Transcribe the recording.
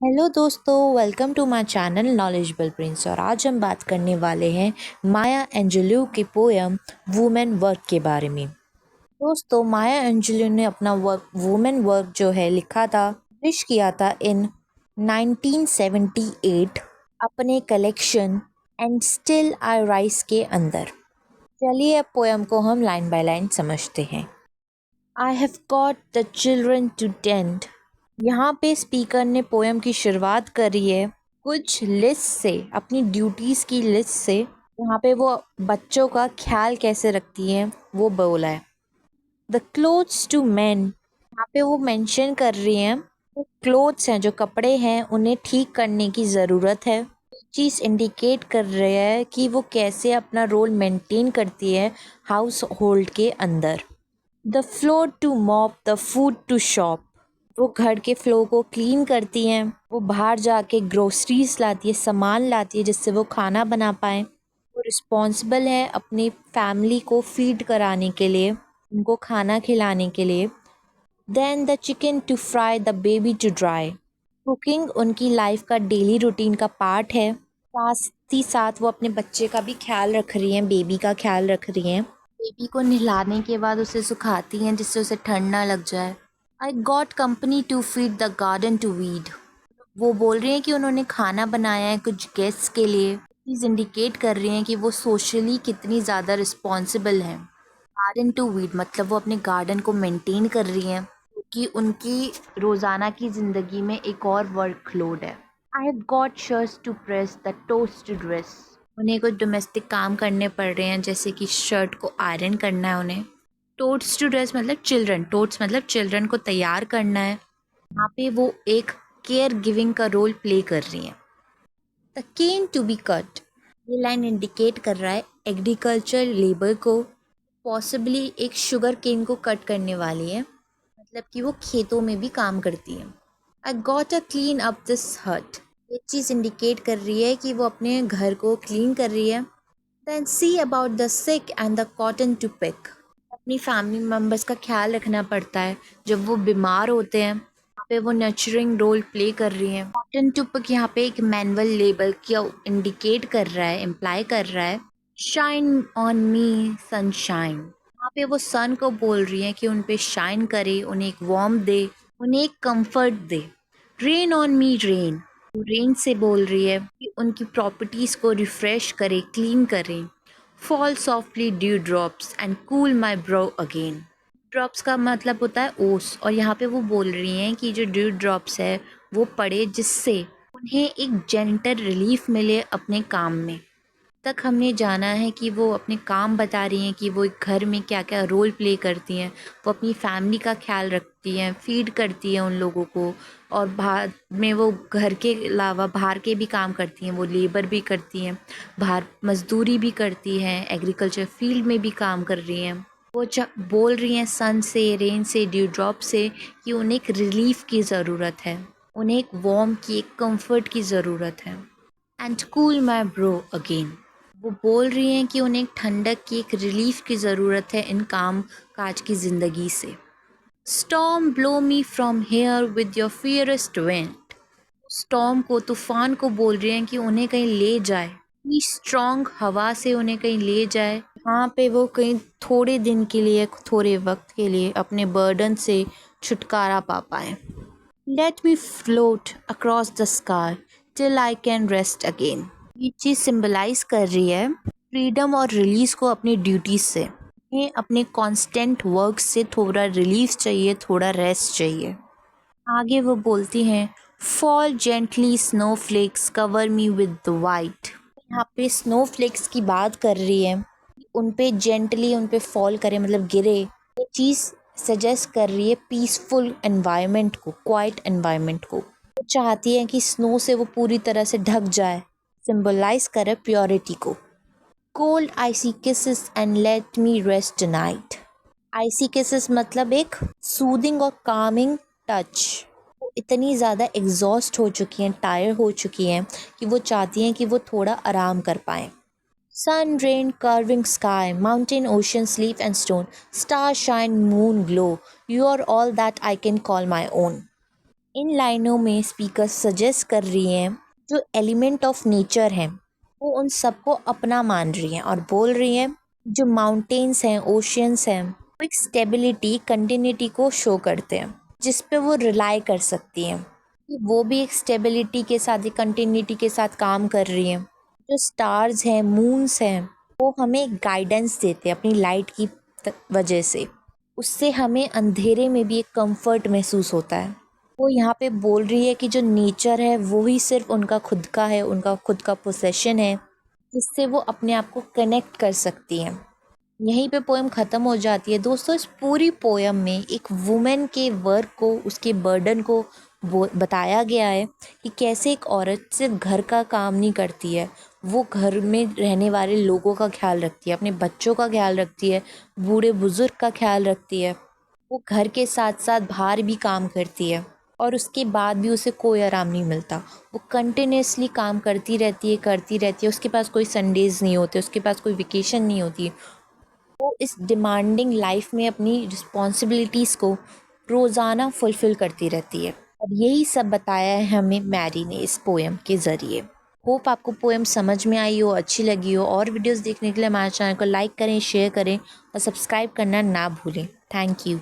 Hello दोस्तों, welcome to my channel Knowledgeable Prince. और आज हम बात करने वाले हैं माया एंजेलू की पोयम वुमेन वर्क के बारे में। दोस्तों, माया एंजेलू ने अपना वर्क वुमेन वर्क जो है लिखा था, पब्लिश किया था इन 1978 अपने collection and still I rise के अंदर। चलिए अब पोयम को हम लाइन बाय लाइन समझते हैं। I have got the children to tend. यहाँ पे स्पीकर ने पोयम की शुरुआत करी है कुछ लिस्ट से, अपनी ड्यूटीज़ की लिस्ट से। यहाँ पे वो बच्चों का ख्याल कैसे रखती है वो बोला है। द क्लोथ्स टू मैन, यहाँ पे वो मेंशन कर रही हैं वो क्लोथ्स हैं, जो कपड़े हैं उन्हें ठीक करने की ज़रूरत है। चीज़ इंडिकेट कर रही है कि वो कैसे अपना रोल मेंटेन करती है हाउस होल्ड के अंदर। The floor to mop, the food to shop, वो घर के फ्लो को क्लीन करती हैं, वो बाहर जाके ग्रोसरीज लाती है, सामान लाती है जिससे वो खाना बना पाए। वो रिस्पॉन्सिबल है अपनी फैमिली को फीड कराने के लिए, उनको खाना खिलाने के लिए। Then the chicken to fry, the baby to dry, cooking उनकी लाइफ का डेली रूटीन का पार्ट है। साथ ही साथ वो अपने बच्चे का भी ख्याल रख रही हैं, बेबी का ख्याल रख रही हैं। बेबी को नहलाने के बाद उसे सुखाती हैं जिससे उसे ठंड ना लग जाए। I got company to feed the garden to weed, वो बोल रही हैं कि उन्होंने खाना बनाया है कुछ गेस्ट्स के लिए। चीज़ इंडिकेट कर रही हैं कि वो सोशली कितनी ज़्यादा रिस्पॉन्सिबल हैं। गार्डन टू वीड मतलब वो अपने गार्डन को मेंटेन कर रही हैं, क्योंकि उनकी रोज़ाना की ज़िंदगी में एक और वर्कलोड है। I have got shirts to press, the toast to dress, उन्हें कुछ डोमेस्टिक काम करने पड़ रहे हैं जैसे कि शर्ट को आयरन करना है उन्हें। टोट्स टू ड्रेस मतलब चिल्ड्रन, टोट्स मतलब चिल्ड्रन को तैयार करना है। यहाँ पे वो एक केयर गिविंग का रोल प्ले कर रही हैं। The cane to be cut, ये लाइन इंडिकेट कर रहा है एग्रीकल्चर लेबर को, पॉसिबली एक शुगर केन को कट करने वाली है, मतलब कि वो खेतों में भी काम करती है। I got a clean up this हट, ये चीज़ इंडिकेट कर रही है कि वो अपने घर को क्लीन कर रही है। Then see about the sick and the cotton to pick, अपनी फैमिली मेम्बर्स का ख्याल रखना पड़ता है जब वो बीमार होते हैं। यहाँ पे वो नर्चरिंग रोल प्ले कर रही हैं। कॉटन टू पिक यहाँ पे एक मैनुअल लेबर क्या इंडिकेट कर रहा है, इम्प्लाई कर रहा है। शाइन ऑन मी सनशाइन, यहाँ पे वो सन को बोल रही है कि उन पे शाइन करे, उन्हें एक वार्म दे, उन्हें एक comfort they. Rain on me rain, rain से बोल रही है कि उनकी प्रॉपर्टीज़ को रिफ्रेश करे, क्लीन करें। Fall softly due drops and cool my bro again, drops का मतलब होता है ओस, और यहाँ पे वो बोल रही हैं कि जो ड्यू ड्रॉप्स है वो पड़े जिससे उन्हें एक जेंटल रिलीफ मिले अपने काम में। तक हमने जाना है कि वो अपने काम बता रही हैं कि वो एक घर में क्या क्या रोल प्ले करती हैं। वो अपनी फैमिली का ख्याल रखती हैं, फीड करती हैं उन लोगों को, और बाद में वो घर के अलावा बाहर के भी काम करती हैं, वो लेबर भी करती हैं, बाहर मजदूरी भी करती हैं, एग्रीकल्चर फील्ड में भी काम कर रही हैं। वो बोल रही हैं सन से, रेन से, ड्यू ड्रॉप से कि उन्हें एक रिलीफ की ज़रूरत है, उन्हें एक वार्म की, एक कंफर्ट की ज़रूरत है। And cool my bro again, वो बोल रही हैं कि उन्हें एक ठंडक की, एक रिलीफ की ज़रूरत है इन काम काज की ज़िंदगी से। Storm blow me from here with your fiercest wind, storm को, तूफान को बोल रही हैं कि उन्हें कहीं ले जाए, इतनी स्ट्रॉन्ग हवा से उन्हें कहीं ले जाए, वहाँ पे वो कहीं थोड़े दिन के लिए, थोड़े वक्त के लिए अपने बर्डन से छुटकारा पा पाए। Let me float across the sky till I can rest again, ये चीज़ सिंबलाइज कर रही है फ्रीडम और रिलीज को अपनी ड्यूटीज से। उन्हें अपने कांस्टेंट वर्क से थोड़ा रिलीफ चाहिए, थोड़ा रेस्ट चाहिए। आगे वो बोलती हैं fall gently snowflakes cover me with the white, यहाँ पे स्नो फ्लेक्स की बात कर रही है, उन पे जेंटली उन पे फॉल करे मतलब गिरे। ये चीज़ सजेस्ट कर रही है पीसफुल एनवायरनमेंट को, क्वाइट एनवायरनमेंट को। वो चाहती है कि स्नो से वो पूरी तरह से ढक जाए, सिंबलाइज करे प्योरिटी को। Cold icy kisses and let me rest tonight, icy kisses मतलब एक सूदिंग और कामिंग टच। वो इतनी ज़्यादा एग्जॉस्ट हो चुकी हैं, टायर हो चुकी हैं कि वो चाहती हैं कि वो थोड़ा आराम कर पाएँ। Sun, rain, carving sky, mountain, ocean, sleep and stone, stars shine, moon glow, you are all that I can call my own. इन लाइनों में स्पीकर सजेस्ट कर रही हैं जो एलिमेंट ऑफ नेचर हैं वो उन सबको अपना मान रही हैं और बोल रही हैं जो माउंटेन्स हैं, ओशियंस हैं, वो एक स्टेबिलिटी, कंटिन्यूटी को शो करते हैं जिस पे वो रिलाई कर सकती हैं। वो भी एक स्टेबिलिटी के साथ, एक कंटिन्यूटी के साथ काम कर रही हैं। जो स्टार्स हैं, मून्स हैं, वो हमें गाइडेंस देते हैं अपनी लाइट की वजह से। उससे हमें अंधेरे में भी एक कंफर्ट महसूस होता है। वो यहाँ पे बोल रही है कि जो नेचर है वो ही सिर्फ उनका खुद का है, उनका खुद का पोसेशन है, जिससे वो अपने आप को कनेक्ट कर सकती हैं। यहीं पे पोएम ख़त्म हो जाती है। दोस्तों, इस पूरी पोएम में एक वुमेन के वर्क को, उसके बर्डन को बताया गया है कि कैसे एक औरत सिर्फ घर का काम नहीं करती है, वो घर में रहने वाले लोगों का ख्याल रखती है, अपने बच्चों का ख्याल रखती है, बूढ़े बुज़ुर्ग का ख्याल रखती है। वो घर के साथ साथ बाहर भी काम करती है और उसके बाद भी उसे कोई आराम नहीं मिलता। वो कंटिन्यूसली काम करती रहती है। उसके पास कोई संडेज़ नहीं होते, उसके पास कोई वेकेशन नहीं होती। वो इस डिमांडिंग लाइफ में अपनी रिस्पॉन्सिबिलिटीज़ को रोज़ाना फुलफ़िल करती रहती है। और यही सब बताया है हमें मैरी ने इस पोएम के ज़रिए। होप आपको पोएम समझ में आई हो, अच्छी लगी हो। और वीडियोस देखने के लिए हमारे चैनल को लाइक करें, शेयर करें और सब्सक्राइब करना ना भूलें। Thank you.